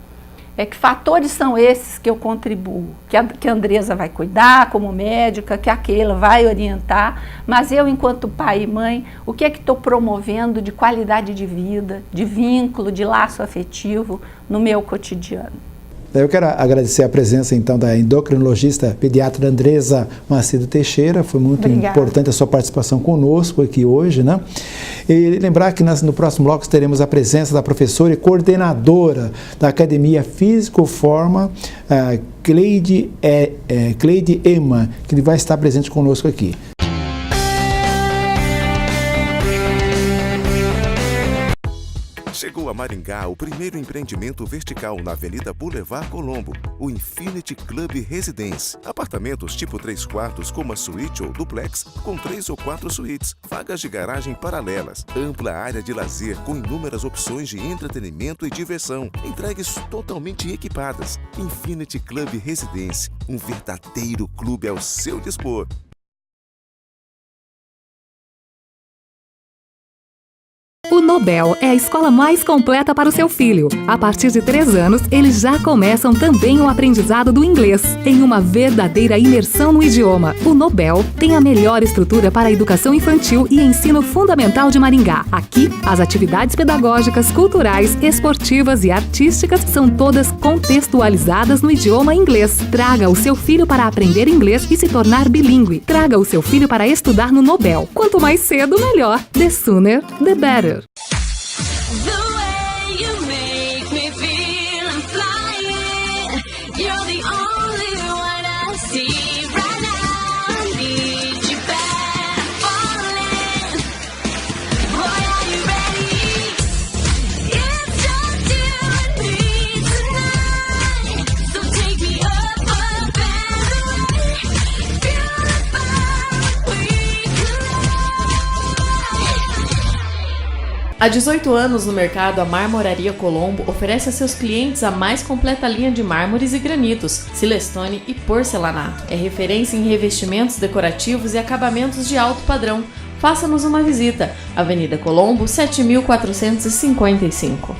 que fatores são esses que eu contribuo, que a Andresa vai cuidar como médica, que a Keila vai orientar, mas eu, enquanto pai e mãe, o que é que estou promovendo de qualidade de vida, de vínculo, de laço afetivo no meu cotidiano? Eu quero agradecer a presença, então, da endocrinologista pediatra Andresa Macedo Teixeira. Foi muito importante a sua participação conosco aqui hoje, né? E lembrar que no próximo bloco teremos a presença da professora e coordenadora da Academia Físico-Forma, Cleide Ema, que vai estar presente conosco aqui. Chegou a Maringá o primeiro empreendimento vertical na Avenida Boulevard Colombo, o Infinity Club Residence. Apartamentos tipo 3 quartos com uma suíte ou duplex, com 3 ou 4 suítes, vagas de garagem paralelas, ampla área de lazer com inúmeras opções de entretenimento e diversão, entregues totalmente equipadas. Infinity Club Residence, um verdadeiro clube ao seu dispor. O Nobel é a escola mais completa para o seu filho. A partir de 3 anos, eles já começam também o aprendizado do inglês, em uma verdadeira imersão no idioma. O Nobel tem a melhor estrutura para a educação infantil e ensino fundamental de Maringá. Aqui, as atividades pedagógicas, culturais, esportivas e artísticas são todas contextualizadas no idioma inglês. Traga o seu filho para aprender inglês e se tornar bilíngue. Traga o seu filho para estudar no Nobel. Quanto mais cedo, melhor. The sooner, the better. Há 18 anos no mercado, a Marmoraria Colombo oferece a seus clientes a mais completa linha de mármores e granitos, silestone e porcelanato. É referência em revestimentos decorativos e acabamentos de alto padrão. Faça-nos uma visita. Avenida Colombo, 7455.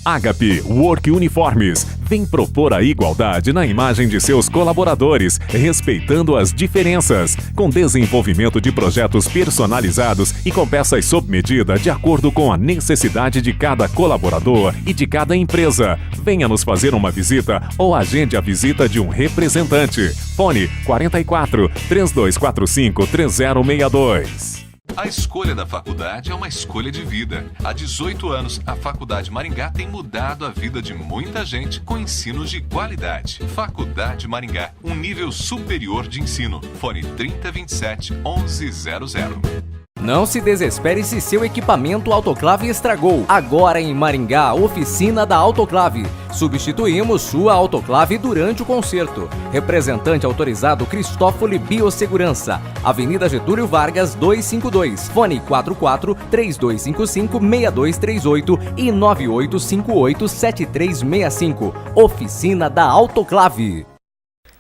Agape Work Uniformes vem propor a igualdade na imagem de seus colaboradores, respeitando as diferenças, com desenvolvimento de projetos personalizados e com peças sob medida de acordo com a necessidade de cada colaborador e de cada empresa. Venha nos fazer uma visita ou agende a visita de um representante. Fone 44 3245 3062. A escolha da faculdade é uma escolha de vida. Há 18 anos, a Faculdade Maringá tem mudado a vida de muita gente com ensino de qualidade. Faculdade Maringá, um nível superior de ensino. Fone 3027 1100. Não se desespere se seu equipamento autoclave estragou. Agora em Maringá, oficina da autoclave. Substituímos sua autoclave durante o conserto. Representante autorizado Cristófoli Biossegurança. Avenida Getúlio Vargas 252. Fone 44-3255-6238 e 9858-7365. Oficina da Autoclave.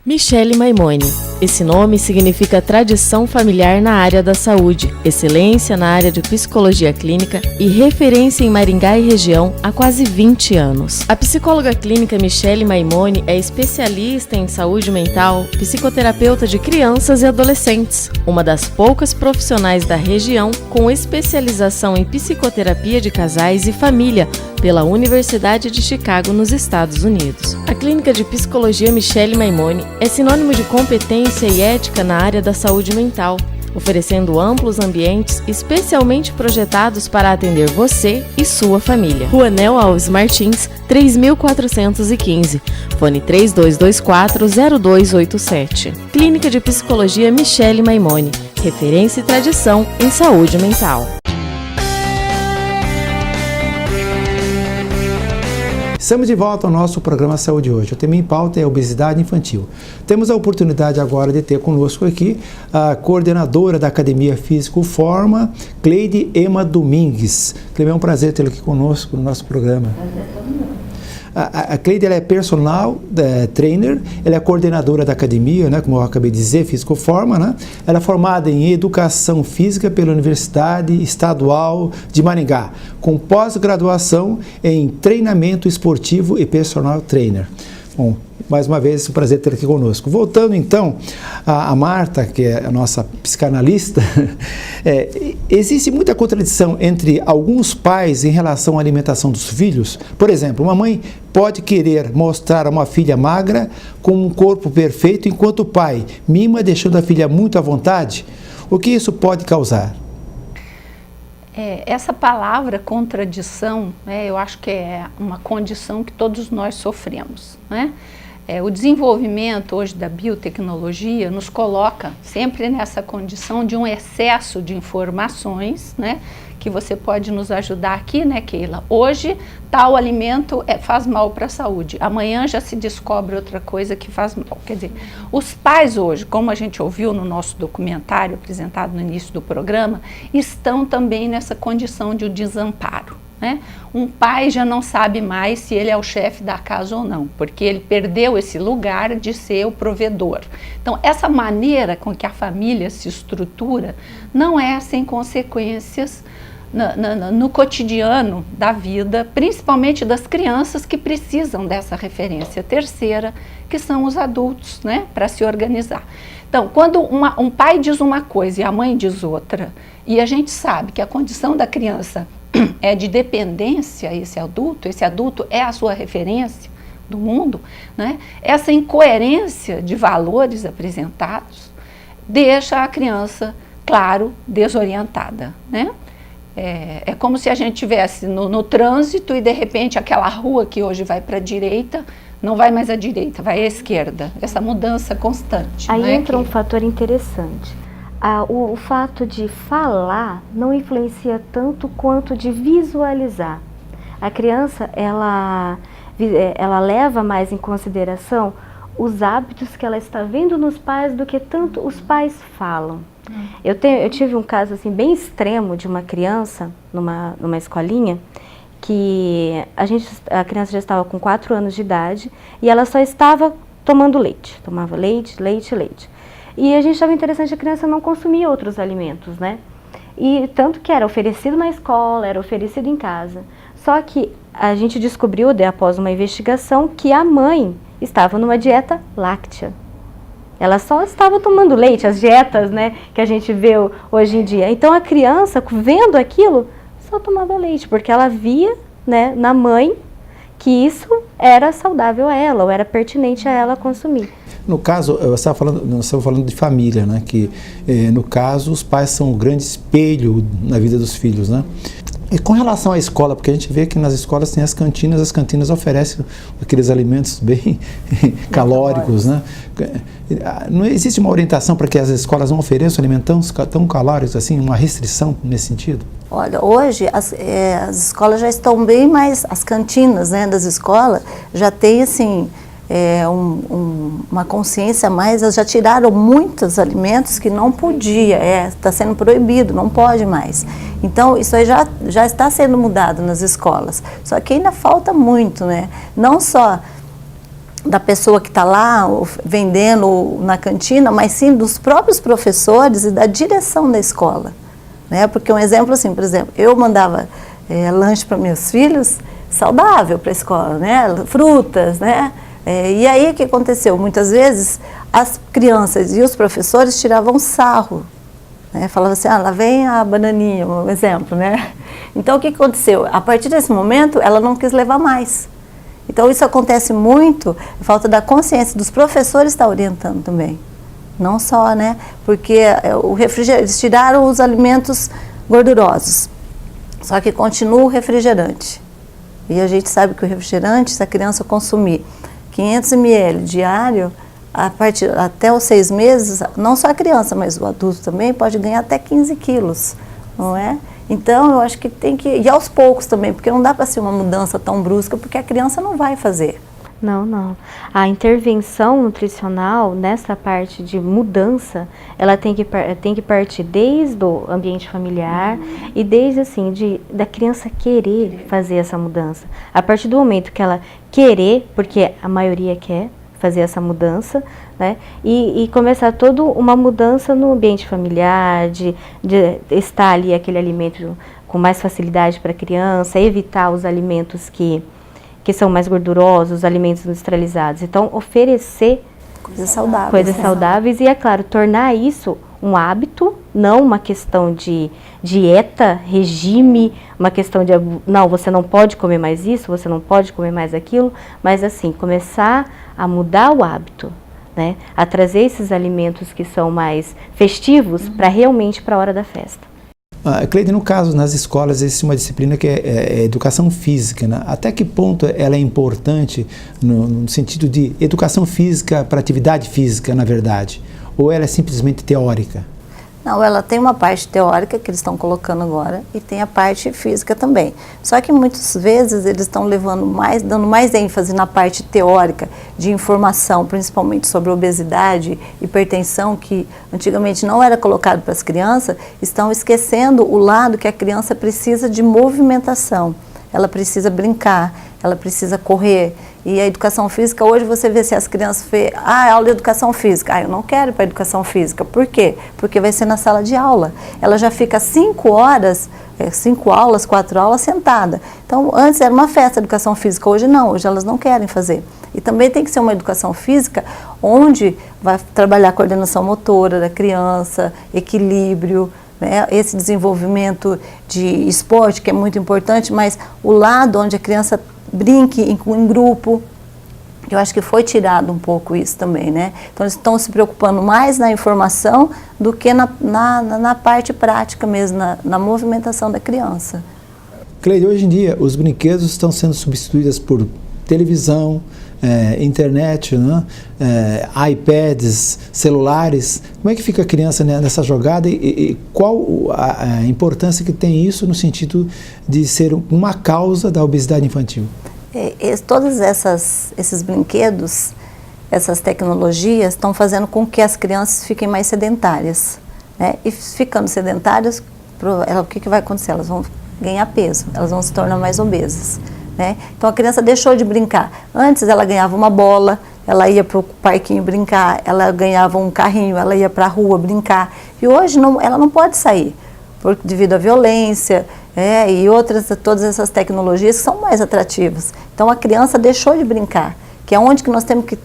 Michele Maimone. Esse nome significa tradição familiar na área da saúde, excelência na área de psicologia clínica e referência em Maringá e região há quase 20 anos. A psicóloga clínica Michele Maimone é especialista em saúde mental, psicoterapeuta de crianças e adolescentes, uma das poucas profissionais da região com especialização em psicoterapia de casais e família pela Universidade de Chicago, nos Estados Unidos. A clínica de psicologia Michele Maimone é sinônimo de competência e ética na área da saúde mental, oferecendo amplos ambientes especialmente projetados para atender você e sua família. Rua Nel Alves Martins, 3415, fone 3224-0287. Clínica de Psicologia Michele Maimone, referência e tradição em saúde mental. Estamos de volta ao nosso programa Saúde Hoje. O tema em pauta é obesidade infantil. Temos a oportunidade agora de ter conosco aqui a coordenadora da Academia Físico Forma, Cleide Ema Domingues. Cleide, é um prazer tê-la aqui conosco no nosso programa. A Cleide, ela é personal trainer, ela é coordenadora da academia, né, como eu acabei de dizer, Físico Forma, né? Ela é formada em Educação Física pela Universidade Estadual de Maringá, com pós-graduação em Treinamento Esportivo e Personal Trainer. Bom, mais uma vez, é um prazer ter aqui conosco. Voltando então a Marta, que é a nossa psicanalista, existe muita contradição entre alguns pais em relação à alimentação dos filhos. Por exemplo, uma mãe pode querer mostrar a uma filha magra com um corpo perfeito, enquanto o pai mima, deixando a filha muito à vontade. O que isso pode causar? Essa palavra contradição, eu acho que é uma condição que todos nós sofremos, né? O desenvolvimento hoje da biotecnologia nos coloca sempre nessa condição de um excesso de informações, né? Que você pode nos ajudar aqui, né, Keila? Hoje, tal alimento faz mal para a saúde. Amanhã já se descobre outra coisa que faz mal. Quer dizer, os pais hoje, como a gente ouviu no nosso documentário apresentado no início do programa, estão também nessa condição de desamparo, né? Um pai já não sabe mais se ele é o chefe da casa ou não, porque ele perdeu esse lugar de ser o provedor. Então, essa maneira com que a família se estrutura não é sem consequências no cotidiano da vida, principalmente das crianças que precisam dessa referência terceira, que são os adultos, né, para se organizar. Então, quando um pai diz uma coisa e a mãe diz outra, e a gente sabe que a condição da criança é de dependência a esse adulto é a sua referência do mundo, né, essa incoerência de valores apresentados deixa a criança, claro, desorientada, né? É como se a gente estivesse no trânsito e de repente aquela rua que hoje vai para a direita, não vai mais à direita, vai à esquerda. Essa mudança constante. Aí entra um fator interessante. O fato de falar não influencia tanto quanto de visualizar. A criança, ela leva mais em consideração os hábitos que ela está vendo nos pais do que tanto os pais falam. Eu tive um caso assim, bem extremo de uma criança numa escolinha que a criança já estava com 4 anos de idade e ela só estava tomando leite, tomava leite. E a gente achava interessante, a criança não consumia outros alimentos, né? E tanto que era oferecido na escola, era oferecido em casa. Só que a gente descobriu, após uma investigação, que a mãe estava numa dieta láctea. Ela só estava tomando leite, as dietas, né, que a gente vê hoje em dia. Então a criança, vendo aquilo, só tomava leite, porque ela via, né, na mãe que isso era saudável a ela, ou era pertinente a ela consumir. No caso, nós estávamos falando de família, né, que no caso os pais são um grande espelho na vida dos filhos, né? E com relação à escola, porque a gente vê que nas escolas tem as cantinas oferecem aqueles alimentos bem calóricos, né? Não existe uma orientação para que as escolas não ofereçam alimentos tão calóricos assim, uma restrição nesse sentido? Olha, hoje as escolas já estão bem mais, as cantinas, né, das escolas já tem assim, uma consciência mais, elas já tiraram muitos alimentos que não podia, está sendo proibido, não pode mais. Então isso aí já está sendo mudado nas escolas, só que ainda falta muito, né? Não só da pessoa que está lá vendendo na cantina, mas sim dos próprios professores e da direção da escola, né? Porque um exemplo assim, por exemplo, eu mandava lanche para meus filhos saudável para a escola, né? Frutas, né? E aí o que aconteceu? Muitas vezes as crianças e os professores tiravam sarro, né? Falavam assim, lá vem a bananinha, um exemplo, né? Então o que aconteceu? A partir desse momento ela não quis levar mais. Então isso acontece muito, falta da consciência dos professores estar orientando também. Não só, né? Porque eles tiraram os alimentos gordurosos, só que continua o refrigerante. E a gente sabe que o refrigerante, se a criança consumir 500 ml diário, até os 6 meses, não só a criança, mas o adulto também pode ganhar até 15 quilos, não é? Então, eu acho que tem que ir aos poucos também, porque não dá para ser uma mudança tão brusca, porque a criança não vai fazer. Não. A intervenção nutricional, nessa parte de mudança, ela tem que partir desde o ambiente familiar e desde, assim, da criança querer fazer essa mudança. A partir do momento que ela querer, porque a maioria quer fazer essa mudança, né? E começar toda uma mudança no ambiente familiar, de estar ali aquele alimento com mais facilidade para a criança, evitar os alimentos que são mais gordurosos, os alimentos industrializados. Então, oferecer coisas saudáveis, coisas saudáveis e, é claro, tornar isso um hábito, não uma questão de dieta, regime, uma questão de, não, você não pode comer mais isso, você não pode comer mais aquilo, mas assim, começar a mudar o hábito, né? A trazer esses alimentos que são mais festivos para realmente para a hora da festa. Cleide, no caso, nas escolas, existe uma disciplina que é educação física, né? Até que ponto ela é importante no sentido de educação física para atividade física, na verdade? Ou ela é simplesmente teórica? Não, ela tem uma parte teórica que eles estão colocando agora e tem a parte física também. Só que muitas vezes eles estão dando mais ênfase na parte teórica de informação, principalmente sobre obesidade, hipertensão, que antigamente não era colocado para as crianças, estão esquecendo o lado que a criança precisa de movimentação. Ela precisa brincar, ela precisa correr. E a educação física, hoje você vê se as crianças aula de educação física. Eu não quero ir para a educação física. Por quê? Porque vai ser na sala de aula. Ela já fica 5 horas, 5 aulas, 4 aulas sentada. Então, antes era uma festa de educação física, hoje não, hoje elas não querem fazer. E também tem que ser uma educação física onde vai trabalhar a coordenação motora da criança, equilíbrio, né? Esse desenvolvimento de esporte que é muito importante, mas o lado onde a criança brinque em grupo, eu acho que foi tirado um pouco isso também, né? Então eles estão se preocupando mais na informação do que na parte prática mesmo, na movimentação da criança. Cleide, hoje em dia os brinquedos estão sendo substituídos por televisão, internet, né? iPads, celulares. Como é que fica a criança nessa jogada e qual a importância que tem isso no sentido de ser uma causa da obesidade infantil? Todos esses brinquedos, essas tecnologias estão fazendo com que as crianças fiquem mais sedentárias, né? E ficando sedentárias, o que vai acontecer? Elas vão ganhar peso, elas vão se tornar mais obesas, né? Então a criança deixou de brincar. Antes ela ganhava uma bola, ela ia para o parquinho brincar, ela ganhava um carrinho, ela ia para a rua brincar. E hoje ela não pode sair, devido à violência, e todas essas tecnologias que são mais atrativas. Então a criança deixou de brincar, que é onde que nós temos que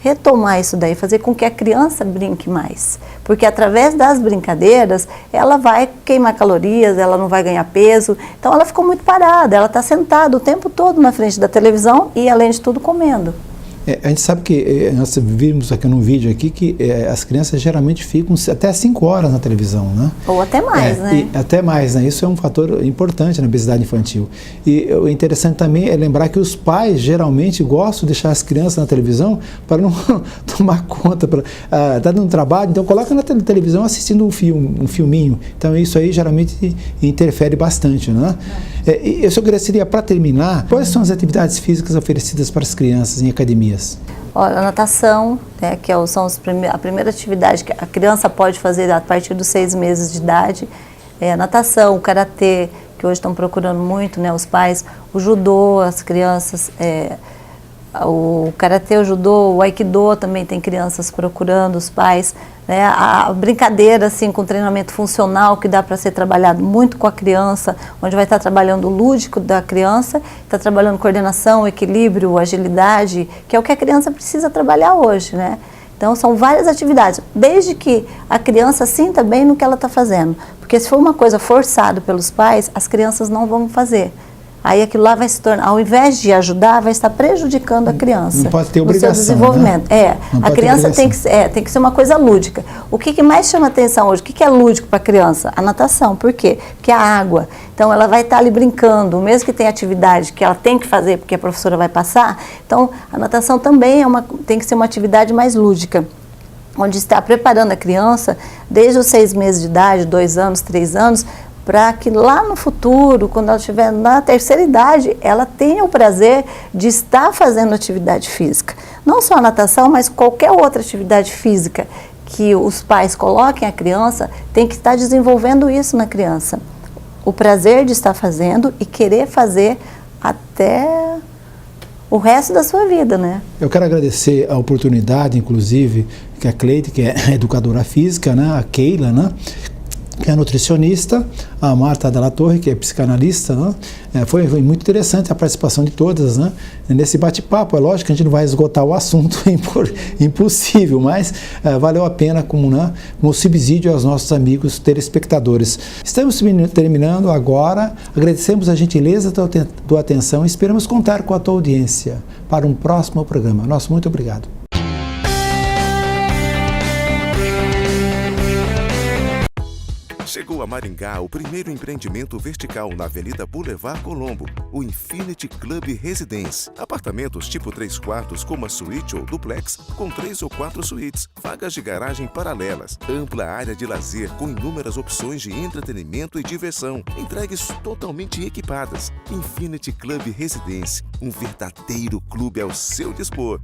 retomar isso daí, fazer com que a criança brinque mais. Porque através das brincadeiras, ela vai queimar calorias, ela não vai ganhar peso. Então ela ficou muito parada, ela está sentada o tempo todo na frente da televisão e, além de tudo, comendo. A gente sabe que nós vimos aqui num vídeo aqui que as crianças geralmente ficam até 5 horas na televisão, né? Ou até mais, né? Até mais, né? Isso é um fator importante na obesidade infantil. E o interessante também é lembrar que os pais geralmente gostam de deixar as crianças na televisão para não tomar conta, tá dando trabalho, então coloca na televisão assistindo um filminho. Então isso aí geralmente interfere bastante, né? Eu só queria, para terminar, quais são as atividades físicas oferecidas para as crianças em academias? Olha, a natação, né, que a primeira atividade que a criança pode fazer a partir dos 6 meses de idade, a natação, o karatê, que hoje estão procurando muito, né, os pais, o judô, as crianças, o karatê, o judô, o aikido também tem crianças procurando os pais, né? A brincadeira assim com treinamento funcional que dá para ser trabalhado muito com a criança, onde vai estar trabalhando o lúdico da criança, está trabalhando coordenação, equilíbrio, agilidade, que é o que a criança precisa trabalhar hoje, né? Então são várias atividades, desde que a criança sinta bem no que ela está fazendo, porque se for uma coisa forçada pelos pais, as crianças não vão fazer. Aí aquilo lá vai se tornar, ao invés de ajudar, vai estar prejudicando a criança. Não pode ter obrigação, no seu desenvolvimento. Né? A criança tem que ser uma coisa lúdica. O que mais chama atenção hoje? O que é lúdico para a criança? A natação. Por quê? Porque a água. Então ela vai estar ali brincando, mesmo que tenha atividade que ela tem que fazer porque a professora vai passar. Então a natação também tem que ser uma atividade mais lúdica, onde está preparando a criança desde os 6 meses de idade, 2 anos, 3 anos, para que lá no futuro, quando ela estiver na terceira idade, ela tenha o prazer de estar fazendo atividade física. Não só a natação, mas qualquer outra atividade física que os pais coloquem a criança, tem que estar desenvolvendo isso na criança. O prazer de estar fazendo e querer fazer até o resto da sua vida, né? Eu quero agradecer a oportunidade, inclusive, que a Cleide, que é educadora física, né? A Keila, né? Que é nutricionista, a Marta Della Torre, que é psicanalista, né? Foi muito interessante a participação de todas, né? Nesse bate-papo. É lógico que a gente não vai esgotar o assunto, impossível, mas valeu a pena como subsídio aos nossos amigos telespectadores. Estamos terminando agora, agradecemos a gentileza da tua atenção e esperamos contar com a tua audiência para um próximo programa. Nosso muito obrigado. Chegou a Maringá o primeiro empreendimento vertical na Avenida Boulevard Colombo, o Infinity Club Residence. Apartamentos tipo 3 quartos com uma suíte ou duplex com 3 ou 4 suítes, vagas de garagem paralelas, ampla área de lazer com inúmeras opções de entretenimento e diversão, entregues totalmente equipadas. Infinity Club Residence, um verdadeiro clube ao seu dispor.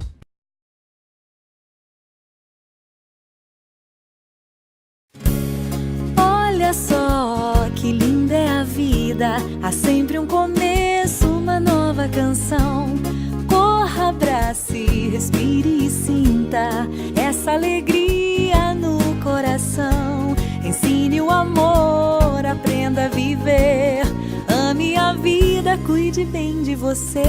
Olha só que linda é a vida, há sempre um começo, uma nova canção. Corra, abrace, respire e sinta essa alegria no coração. Ensine o amor, aprenda a viver, ame a vida, cuide bem de você.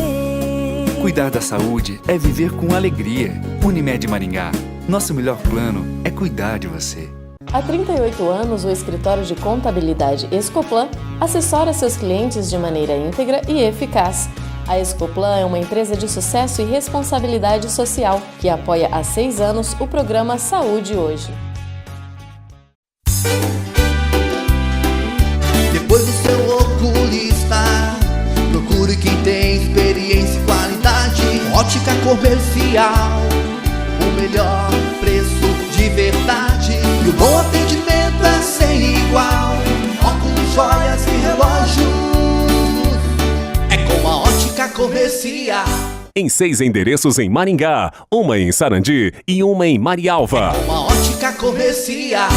Cuidar da saúde é viver com alegria. Unimed Maringá, nosso melhor plano é cuidar de você. Há 38 anos, o escritório de contabilidade Escoplan assessora seus clientes de maneira íntegra e eficaz. A Escoplan é uma empresa de sucesso e responsabilidade social que apoia há 6 anos o programa Saúde Hoje. Depois do seu oculista, procure quem tem experiência e qualidade. Ótica Comercial, o melhor preço de verdade. E o bom atendimento é sem igual. Óculos, joias e relógios é com a Ótica Comercial. Em 6 endereços em Maringá, uma em Sarandi e uma em Marialva. É com a Ótica Comercial.